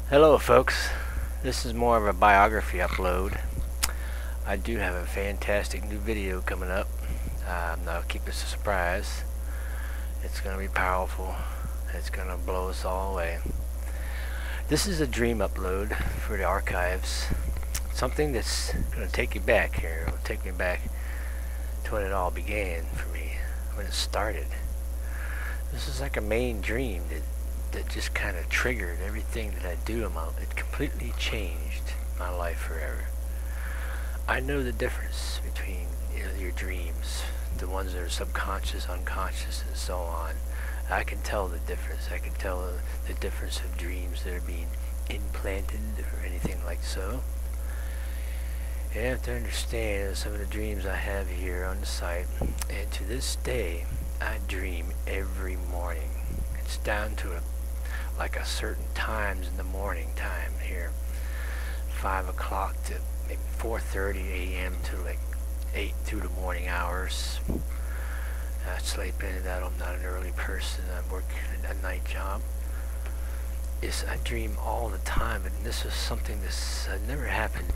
Hello folks, this is more of a biography upload. I do have a fantastic new video coming up. I'll keep this a surprise. It's going to be powerful. It's going to blow us all away. This is a dream upload for the archives. Something that's going to take you back here. It'll take me back to when it all began for me, when it started. This is like a main dream that just kind of triggered everything that I do. It completely changed my life forever. I know the difference between your dreams, the ones that are subconscious, unconscious, and so on. I can tell the difference. I can tell the difference of dreams that are being implanted or anything like so. You have to understand some of the dreams I have here on the site, and to this day, I dream every morning. It's down to like a certain times in the morning time here, 5 o'clock to maybe 4:30 a.m. to like 8 through the morning hours. I sleep in that. I'm not an early person. I work a night job. I dream all the time, and this is something that's never happened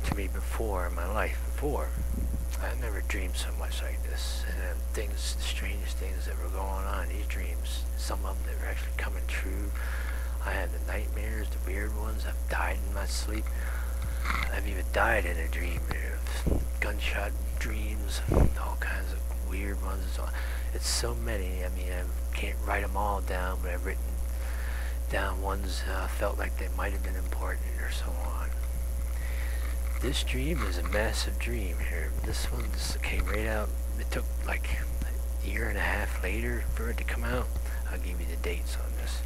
to me before in my life before. I never dreamed so much like this, and things, strangest things that were going on in these dreams. Some of them that were actually coming true. I had the nightmares, the weird ones. I've died in my sleep. I've even died in a dream. Gunshot dreams, all kinds of weird ones. It's so many. I mean, I can't write them all down, but I've written down ones felt like they might have been important or so on. This dream is a massive dream here. This one came right out. It took like a year and a half later for it to come out. I'll give you the dates on this.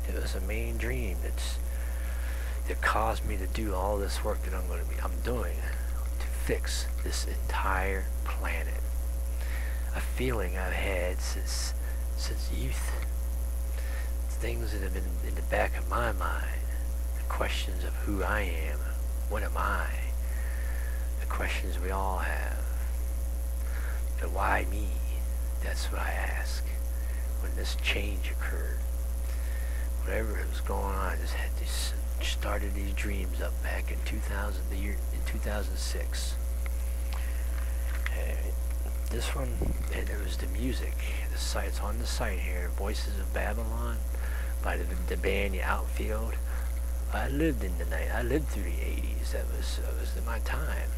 It was a main dream that caused me to do all this work that I'm doing to fix this entire planet. A feeling I've had since youth. Things that have been in the back of my mind. The questions of who I am. What am I? The questions we all have. The why me? That's what I ask. When this change occurred, whatever was going on, I just had this, started these dreams up back in 2006. And this one, and there was the music. The site's on the site here. Voices of Babylon by the band The Outfield. I lived in the night. I lived through the 80s. That was my time.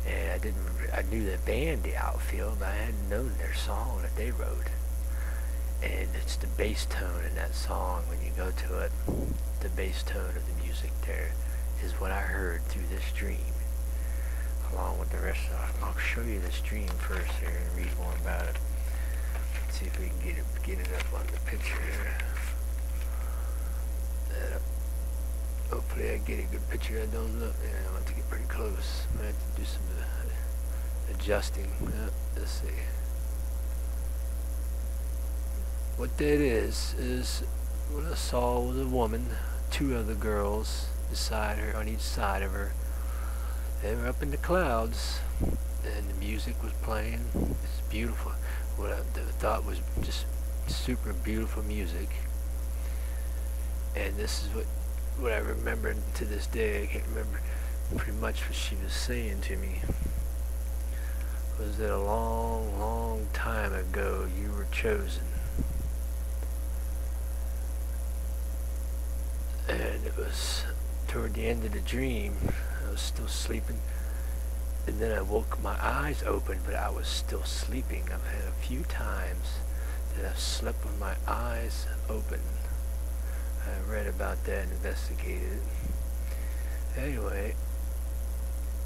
And I knew the band The Outfield. I hadn't known their song that they wrote. And it's the bass tone in that song when you go to it. The bass tone of the music there is what I heard through this dream, along with the rest of it. I'll show you this dream first here and read more about it. Let's see if we can get it up on the picture here. Hopefully I get a good picture. I don't look. I want to get pretty close. I have to do some adjusting. Let's see. What that is what I saw was a woman, two other girls beside her, on each side of her. They were up in the clouds, and the music was playing. It's beautiful. What I thought was just super beautiful music. And this is what I remember to this day. I can't remember pretty much what she was saying to me. Was that a long, long time ago you were chosen. And it was toward the end of the dream. I was still sleeping. And then I woke, my eyes open, but I was still sleeping. I've had a few times that I've slept with my eyes open. I read about that and investigated it. Anyway,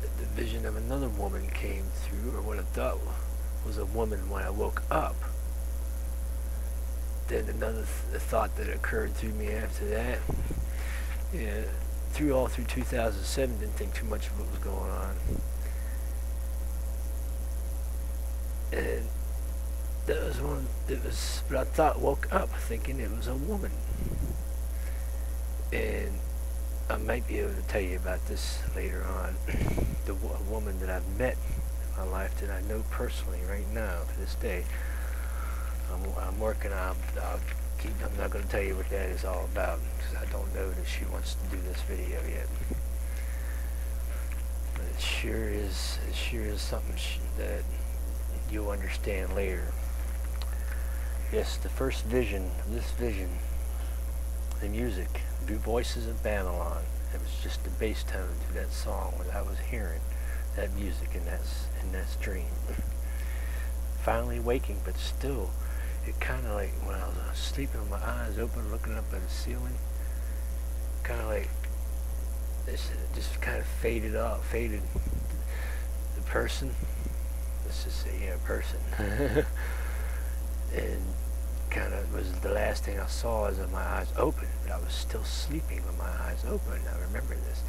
the vision of another woman came through, or what I thought was a woman when I woke up. Then another thought that occurred through me after that. Yeah, through 2007, didn't think too much of what was going on. And that was one that was, but I thought, woke up thinking it was a woman. And I might be able to tell you about this later on. The woman that I've met in my life that I know personally right now to this day. I'm working. I'll I'm not going to tell you what that is all about because I don't know that she wants to do this video yet. But it sure is something that you'll understand later. Yes, the first vision of this vision, the music, the voices of Babylon. It was just the bass tone to that song that I was hearing, that music in that dream. Finally waking, but still, it kind of like when I was sleeping with my eyes open, looking up at the ceiling, kind of like this, just kind of faded. The person, let's just say, yeah, person, and kind of was the last thing I saw as my eyes open, but I was still sleeping with my eyes open. I remember this.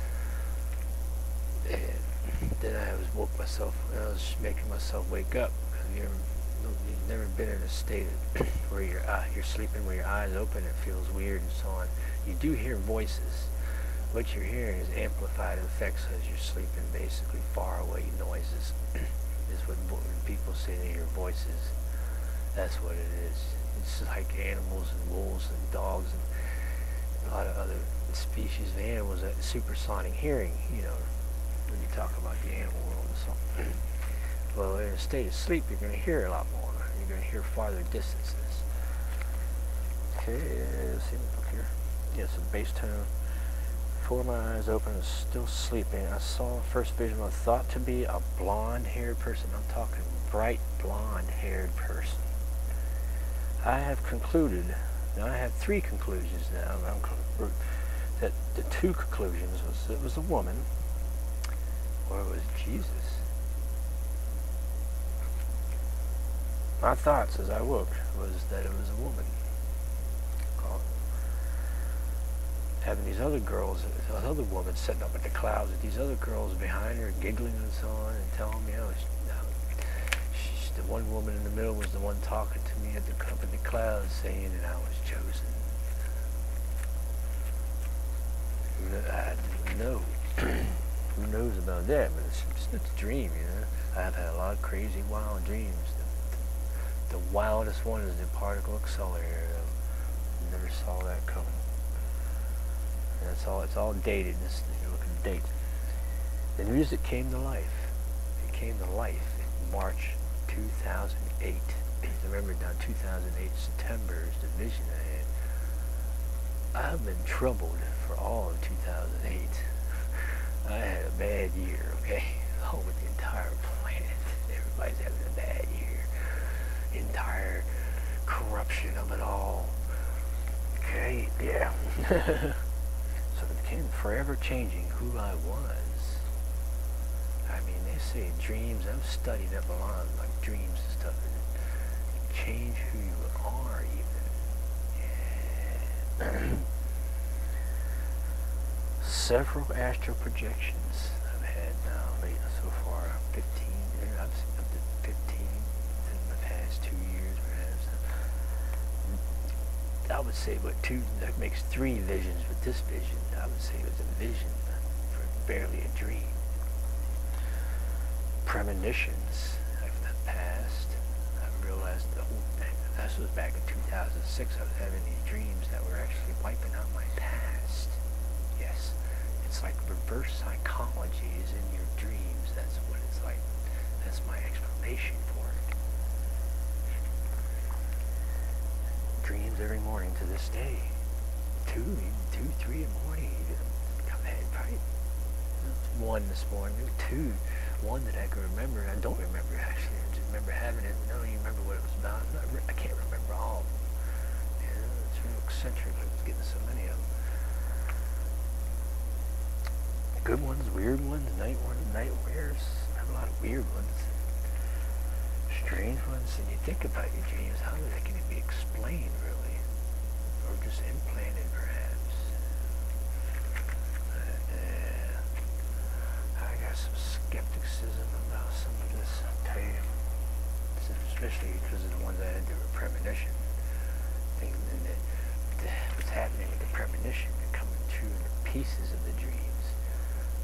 And then I woke myself, I was making myself wake up. You've never been in a state where you're sleeping with your eyes open, it feels weird and so on. You do hear voices. What you're hearing is amplified effects as you're sleeping, basically far away noises. Is what people say they hear voices. That's what it is. It's like animals and wolves and dogs and a lot of other species of animals that supersonic hearing, you know, when you talk about the animal world and something. Well, in a state of sleep, you're going to hear a lot more. You're going to hear farther distances. Okay, let's see, look here. Yes, a bass tone. Before my eyes open, I was still sleeping. I saw first vision of thought to be a blonde-haired person. I'm talking bright blonde-haired person. I have concluded, now I have three conclusions now. That the two conclusions was it was a woman or it was Jesus. My thoughts as I woke was that it was a woman. Having these other girls, this other woman sitting up in the clouds with these other girls behind her giggling and so on and telling me, the one woman in the middle was the one talking to me at the up in the clouds saying that I was chosen. I know. Who knows about that? But it's a dream, you know. I've had a lot of crazy, wild dreams. The wildest one is the particle accelerator. I never saw that coming. And that's all. It's all dated. You look at the date. The music came to life. It came to life in March 2008. Remember now, 2008 September is the vision I had. I've been troubled for all of 2008. I had a bad year, okay? Along with the entire planet. Everybody's having a bad year. Entire corruption of it all. Okay, yeah. So it became forever changing who I was. I mean, they say dreams, I've studied up a lot of like dreams and stuff, and change who you are even. Yeah. Several astral projections I've had now, so far, 15, I've seen up to 15 in the past 2 years, perhaps. I would say, that makes 3 visions with this vision. I would say it was a vision for barely a dream. Premonitions of the past. I realized the whole thing. This was back in 2006. I was having these dreams that were actually wiping out my past. Yes. It's like reverse psychology is in your dreams. That's what it's like. That's my explanation for it. Dreams every morning to this day. 2, 3 in the morning. I've had probably 1 this morning. 2. 1 that I can remember. I don't remember actually. I just remember having it. I don't even remember what it was about. I can't remember all of them. Yeah, it's real eccentric. I was getting so many of them. Good ones, weird ones, nightmares. I have a lot of weird ones. Strange ones. And you think about your dreams, how are they going to be explained, really? Or just implanted, perhaps? I got some skepticism about some of this, I'll tell you. Especially because of the ones I had to do with premonition. Thinking that what's happening with the premonition, they're coming true in the pieces of the dreams.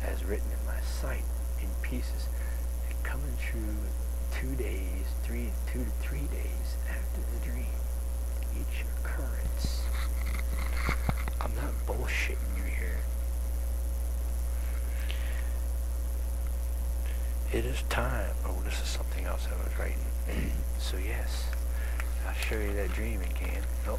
As written in my sight, in pieces, they're coming true 2 days, 2 to 3 days after the dream. gauge currents. I'm not bullshitting you here. It is time. Oh, this is something else I was writing. So yes, I'll show you that dream again. Oh,